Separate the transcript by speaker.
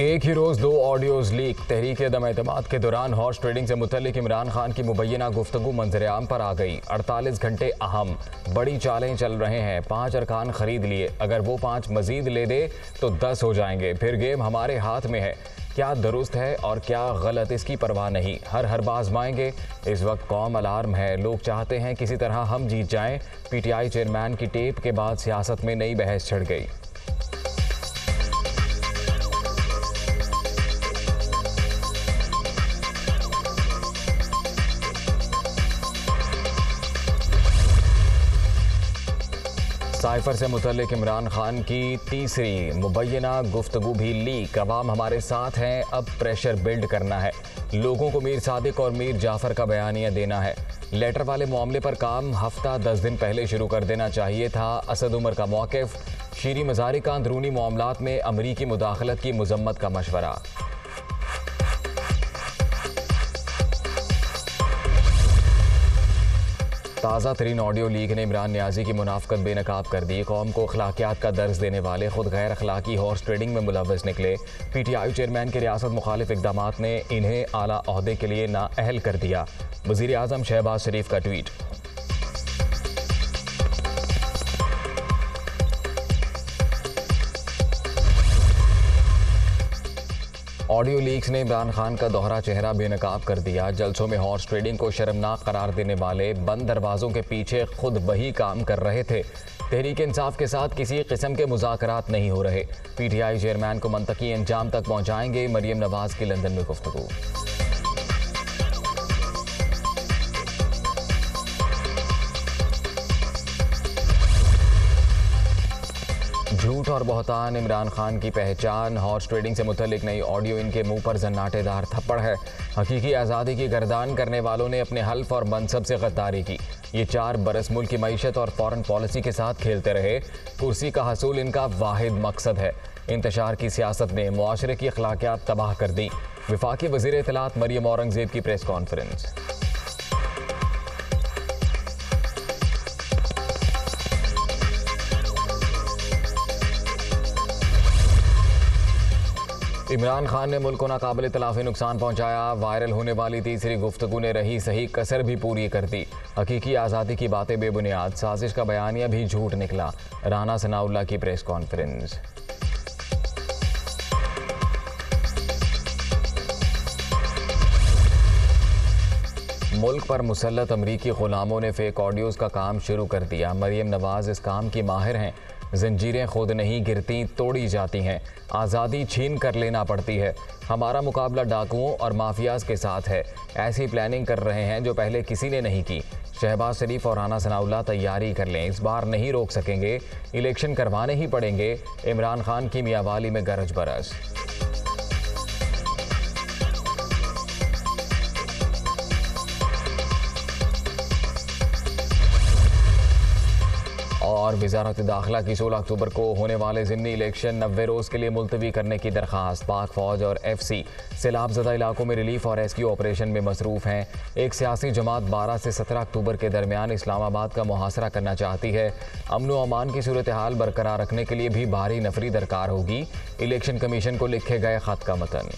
Speaker 1: एक ही रोज दो audios leak. तहरीक-ए-दम-ए-एतमाद के दौरान हॉर्स ट्रेडिंग से मुतल्लिक इमरान खान की मुबैना गुफ्तगू मंजर-ए-आम पर आ गई। 48 घंटे अहम बड़ी चालें चल रहे हैं। 5 अरकान खरीद लिए, अगर वो 5 मजीद ले दे तो 10 हो जाएंगे। फिर गेम हमारे हाथ में है, क्या दुरुस्त है और क्या गलत इसकी परवाह नहीं, हर बार आजमाएंगे। इस वक्त कौम अलार्म है, लोग चाहते हैं किसी तरह हम जीत जाएं। पीटीआई चेयरमैन की टेप के बाद सियासत में नई बहस छिड़ गई। साइफर से मुतल्लिक इमरान खान की तीसरी मुबैना गुफ्तगू भी लीक। अवाम हमारे साथ हैं, अब प्रेशर बिल्ड करना है। लोगों को मीर सादिक और मीर जाफर का बयानिया देना है। लेटर वाले मामले पर काम हफ्ता 10 दिन पहले शुरू कर देना चाहिए था। असद उमर का मौक़िफ़। शीरी मज़ारी का अंदरूनी मामलात में अमरीकी मुदाखलत की मज़म्मत का मशवरा। ताज़ा तरीन ऑडियो लीक ने इमरान नियाज़ी की मुनाफ़कत बेनकाब कर दी। कौम को अखलाकियात का दर्ज देने वाले खुद गैर अखलाकी हॉर्स ट्रेडिंग में मुलव्वस निकले। पीटीआई चेयरमैन के रियासत मुखालिफ इक़दामात ने इन्हें आला ओहदे के लिए नाअहल कर दिया। वज़ीर आज़म शहबाज शरीफ का ट्वीट। ऑडियो लीक्स ने इमरान खान का दोहरा चेहरा बेनकाब कर दिया। जलसों में हॉर्स ट्रेडिंग को शर्मनाक करार देने वाले बंद दरवाजों के पीछे खुद वही काम कर रहे थे। तहरीक इंसाफ के साथ किसी किस्म के मुज़ाकरात नहीं हो रहे। पीटीआई चेयरमैन को मंतकी अंजाम तक पहुंचाएंगे। मरियम नवाज की लंदन में गुफ्तगू। झूठ और बहतान इमरान खान की पहचान। हॉर्स ट्रेडिंग से मुतल्लिक नई ऑडियो इनके मुंह पर जन्नाटेदार थप्पड़ है। हकीकी आज़ादी की गर्दान करने वालों ने अपने हल्फ और मनसब से गद्दारी की। ये 4 बरस मुल्क की मईशत और फॉरेन पॉलिसी के साथ खेलते रहे। कुर्सी का हसूल इनका वाहिद मकसद है। इंतशार की सियासत ने मुआशरे की अखलाकियात तबाह कर दी। वफाकी वज़ीर इत्तलात मरियम औरंगज़ेब की प्रेस कॉन्फ्रेंस। इमरान खान ने मुल्क को नाकाबिल तलाफी नुकसान पहुंचाया। वायरल होने वाली तीसरी गुफ्तगू ने रही सही कसर भी पूरी कर दी। हकीकी आज़ादी की बातें बेबुनियाद, साजिश का बयानिया भी झूठ निकला। राना सनाउल्लाह की प्रेस कॉन्फ्रेंस। मुल्क पर मुसल्लत अमरीकी गुलामों ने फेक ऑडियोज़ का काम शुरू कर दिया। मरियम नवाज इस काम की माहिर हैं। जंजीरें खुद नहीं गिरती, तोड़ी जाती हैं। आज़ादी छीन कर लेना पड़ती है। हमारा मुकाबला डाकुओं और माफियाज के साथ है। ऐसी प्लानिंग कर रहे हैं जो पहले किसी ने नहीं की। शहबाज शरीफ और राना सनाउल्लाह तैयारी कर लें, इस बार नहीं रोक सकेंगे। इलेक्शन करवाने ही पड़ेंगे। इमरान खान की मियावाली में गरज बरस। और वज़ारत दाखिला की 16 अक्टूबर को होने वाले ज़िमनी इलेक्शन 90 रोज़ के लिए मुलतवी करने की दरख्वास्त। पाक फ़ौज और FC सैलाब ज़दा इलाकों में रिलीफ और रेस्क्यू ऑपरेशन में मसरूफ़ हैं। एक सियासी जमात 12 से 17 अक्टूबर के दरमियान इस्लामाबाद का मुहासरा करना चाहती है। अमन व अमान की सूरत हाल बरकरार रखने के लिए भी भारी नफरी दरकार होगी। इलेक्शन कमीशन को लिखे गए ख़त का मतन।